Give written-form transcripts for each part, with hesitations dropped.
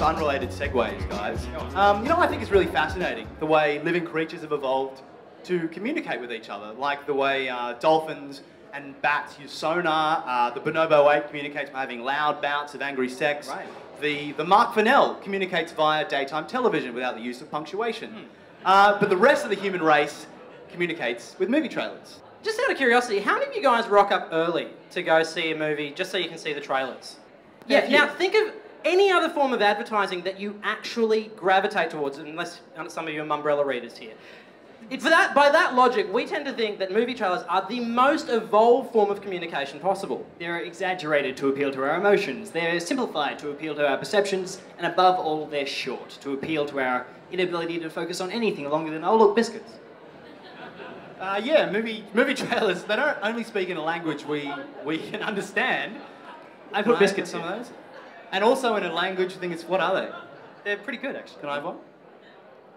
unrelated segues, guys. You know, I think it's really fascinating the way living creatures have evolved to communicate with each other, like the way dolphins and bats use sonar. The bonobo ape communicates by having loud bouts of angry sex. Right. The Mark Fennell communicates via daytime television without the use of punctuation. But the rest of the human race communicates with movie trailers. Just out of curiosity, how many of you guys rock up early to go see a movie just so you can see the trailers? Yeah, now think of any other form of advertising that you actually gravitate towards, unless some of you are umbrella readers here. By that logic, we tend to think that movie trailers are the most evolved form of communication possible. They're exaggerated to appeal to our emotions, they're simplified to appeal to our perceptions, and above all, they're short to appeal to our inability to focus on anything longer than, oh look, biscuits. Yeah, movie trailers, they don't only speak in a language we can understand. I put biscuits in some of those. And also in a language, I think it's, what are they? They're pretty good, actually. Can I have one?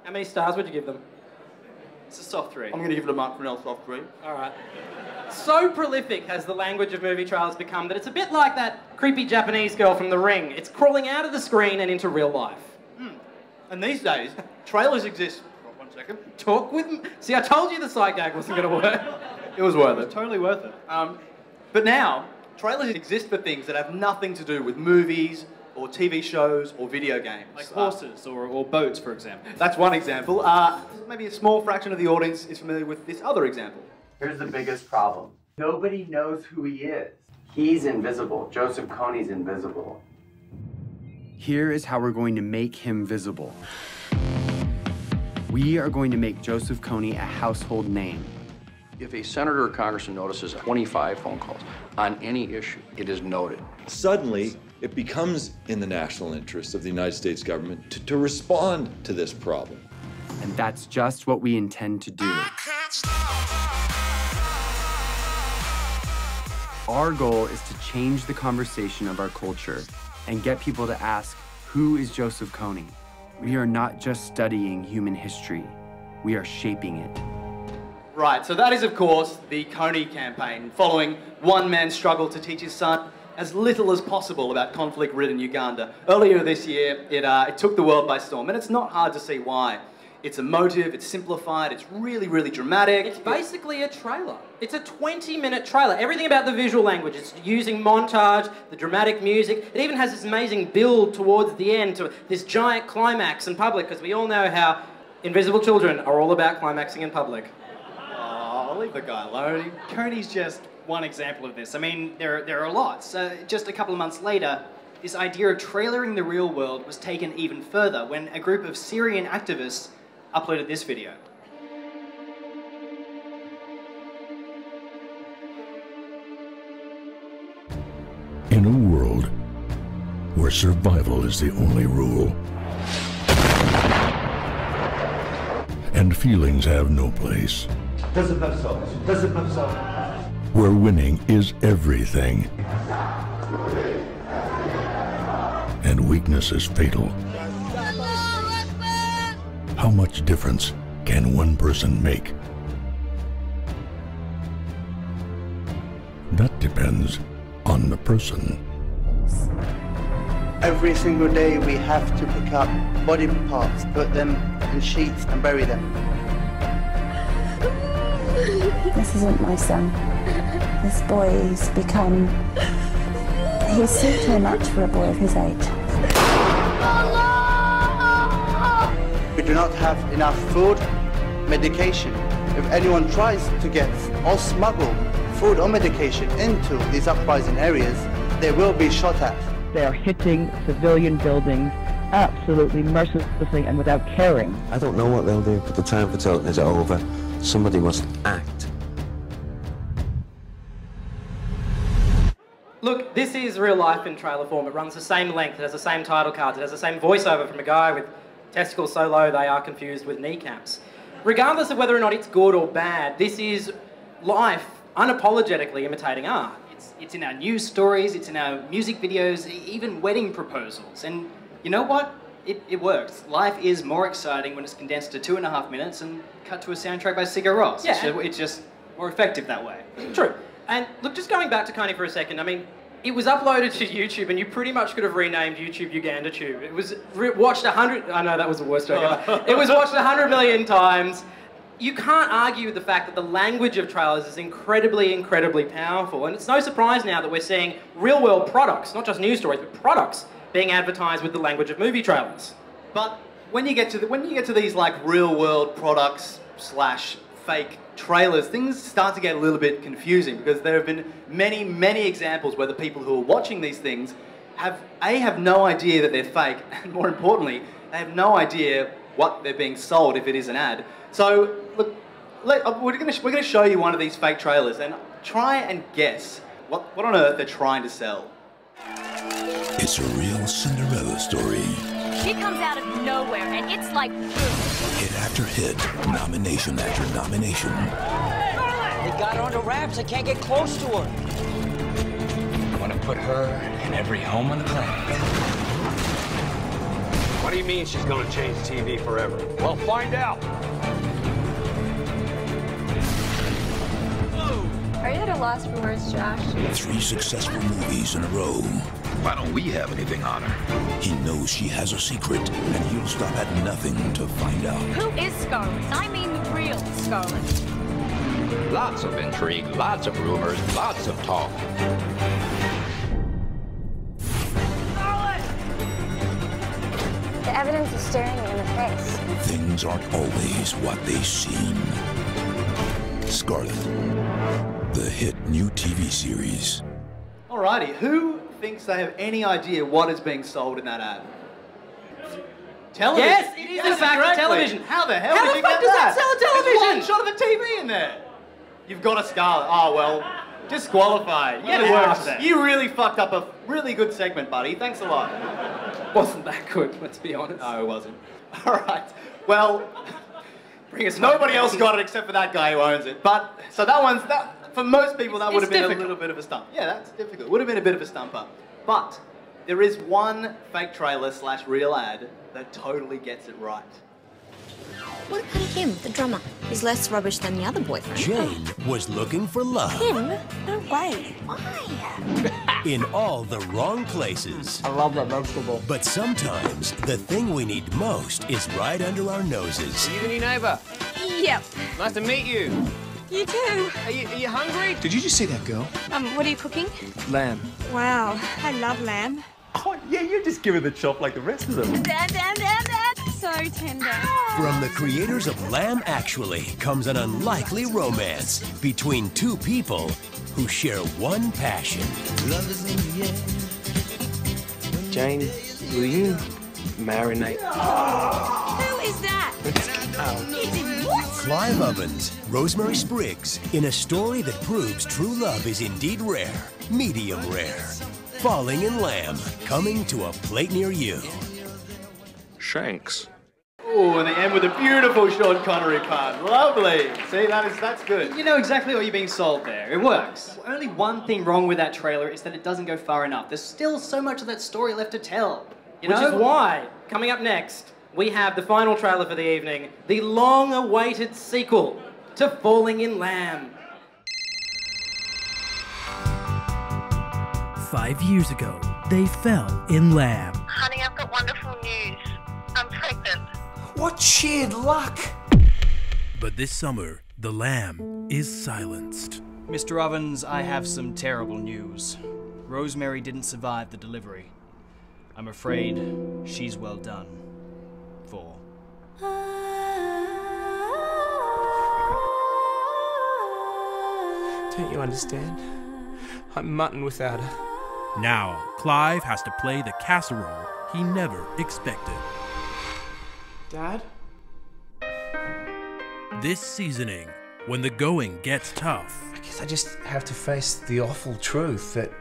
How many stars would you give them? It's a soft 3. I'm going to give it a Mark Fennell soft 3. All right. So prolific has the language of movie trailers become that it's a bit like that creepy Japanese girl from The Ring. It's crawling out of the screen and into real life. And these days, trailers exist. One second. Talk with me. See, I told you the side gag wasn't going to work. It was worth it. Totally worth it. But now, trailers exist for things that have nothing to do with movies or TV shows or video games. Like horses or boats, for example. That's one example. Maybe a small fraction of the audience is familiar with this other example. Here's the biggest problem. Nobody knows who he is. He's invisible. Joseph Kony's invisible. Here is how we're going to make him visible. We are going to make Joseph Kony a household name. If a senator or congressman notices 25 phone calls on any issue, it is noted. Suddenly, it becomes in the national interest of the United States government to respond to this problem. And that's just what we intend to do. Our goal is to change the conversation of our culture and get people to ask, who is Joseph Kony? We are not just studying human history, we are shaping it. Right, so that is, of course, the Kony campaign, following one man's struggle to teach his son as little as possible about conflict-ridden Uganda. Earlier this year, it took the world by storm, and it's not hard to see why. It's emotive, it's simplified, it's really, really dramatic. It's basically a trailer. It's a 20-minute trailer. Everything about the visual language. It's using montage, the dramatic music. It even has this amazing build towards the end to this giant climax in public, because we all know how invisible children are all about climaxing in public. Oh, I'll leave the guy alone. Kony's just one example of this. I mean, there are lots. Just a couple of months later, this idea of trailering the real world was taken even further when a group of Syrian activists uploaded this video. In a world where survival is the only rule and feelings have no place, where winning is everything and weakness is fatal, how much difference can one person make? That depends on the person. Every single day we have to pick up body parts, put them in sheets and bury them. This isn't my son. This boy's become... He's too much for a boy of his age. We do not have enough food, medication. If anyone tries to get or smuggle food or medication into these uprising areas, they will be shot at. They are hitting civilian buildings absolutely mercilessly and without caring. I don't know what they'll do, but the time for telling is over. Somebody must act. Look, this is real life in trailer form. It runs the same length, it has the same title cards, it has the same voiceover from a guy with testicles so low they are confused with kneecaps. Regardless of whether or not it's good or bad, this is life unapologetically imitating art. It's in our news stories, it's in our music videos, even wedding proposals. And you know what? It works. Life is more exciting when it's condensed to 2.5 minutes and cut to a soundtrack by Sigur Rós. Yeah. It's just more effective that way. True. And look, just going back to Kony for a second, I mean, It was uploaded to YouTube, and you pretty much could have renamed YouTube Uganda Tube. It was watched 100... I know that was the worst joke ever. It was watched 100 million times. You can't argue with the fact that the language of trailers is incredibly, incredibly powerful. And it's no surprise now that we're seeing real-world products, not just news stories, but products being advertised with the language of movie trailers. But when you get to these like real-world products / fake trailers, things start to get a little bit confusing because there have been many, many examples where the people who are watching these things have no idea that they're fake, and more importantly, they have no idea what they're being sold if it is an ad. So, look, we're going to show you one of these fake trailers and try and guess what on earth they're trying to sell. It's a real Cinderella story. She comes out of nowhere, and it's like boom. Hit after hit, nomination after nomination. They got her under wraps. I can't get close to her. I want to put her in every home on the planet. What do you mean she's going to change TV forever? Well, find out. Are you at a loss for words, Josh? 3 successful movies in a row. Why don't we have anything on her? He knows she has a secret, and he'll stop at nothing to find out. Who is Scarlett? I mean the real Scarlett. Lots of intrigue, lots of rumors, lots of talk. The evidence is staring you in the face. Things aren't always what they seem. Scarlett, the hit new TV series. Alrighty, who thinks they have any idea what is being sold in that ad? Television. Yes, it is in fact television. How the hell How did the you fuck get does that? that sell a television? There's one shot of a TV in there. You've got a Scarlett. Oh well, disqualified. Get out. You really fucked up a really good segment, buddy. Thanks a lot. Wasn't that good, let's be honest. No, it wasn't. All right. Well, nobody else got it except for that guy who owns it. But so that for most people that would have been a little bit of a stump. Yeah, that's difficult. Would have been a bit of a stumper. But there is one fake trailer / real ad that totally gets it right. What about him, the drummer? He's less rubbish than the other boyfriend. Jane was looking for love. Him? No way. Why? In all the wrong places. I love that vegetable. But sometimes the thing we need most is right under our noses. Are you the new neighbor? Yep. Nice to meet you. You too. Are you hungry? Did you just see that girl? What are you cooking? Lamb. Wow, I love lamb. Oh, yeah, you just give her the chop like the rest of them. Dad. So tender. From the creators of Lamb Actually comes an unlikely romance between 2 people who share one passion. Love is in the air. Jane, will you marinate? Who is that? It's what? Clive Ovens, Rosemary Spriggs, in a story that proves true love is indeed rare, medium rare. Falling in Lamb, coming to a plate near you. Shanks. Oh, and they end with a beautiful Sean Connery pun. Lovely. See, that's good. You know exactly what you're being sold there. It works. Only one thing wrong with that trailer is that it doesn't go far enough. There's still so much of that story left to tell. Which is why, coming up next, we have the final trailer for the evening, the long-awaited sequel to Falling in Lamb. 5 years ago, they fell in Lamb. Honey, I've got wonderful news. I'm pregnant. What sheer luck! But this summer, the Lamb is silenced. Mr. Ovens, I have some terrible news. Rosemary didn't survive the delivery. I'm afraid she's well done for. Don't you understand? I'm mutton without her. Now, Clive has to play the casserole he never expected. Dad? This seasoning, when the going gets tough. I guess I just have to face the awful truth that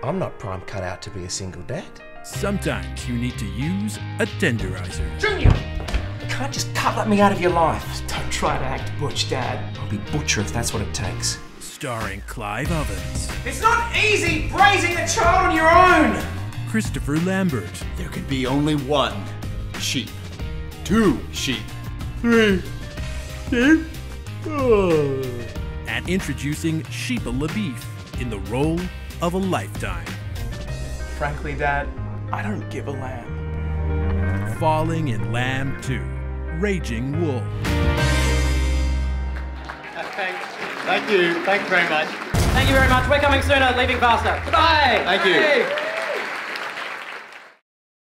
I'm not prime cut out to be a single dad. Sometimes you need to use a tenderizer. Junior! You can't just cut me out of your life. Don't try to act butch, Dad. I'll be butcher if that's what it takes. Starring Clive Ovens. It's not easy raising a child on your own! Christopher Lambert. There could be only 1 sheep. 2 sheep. 3 sheep. And introducing Sheepa LaBeef in the role of a lifetime. Frankly, Dad, I don't give a lamb. Falling in Lamb 2, Raging Wolf. Thank you. Thank you very much. Thank you very much. We're coming sooner, leaving faster. Goodbye. Thank you. Hey.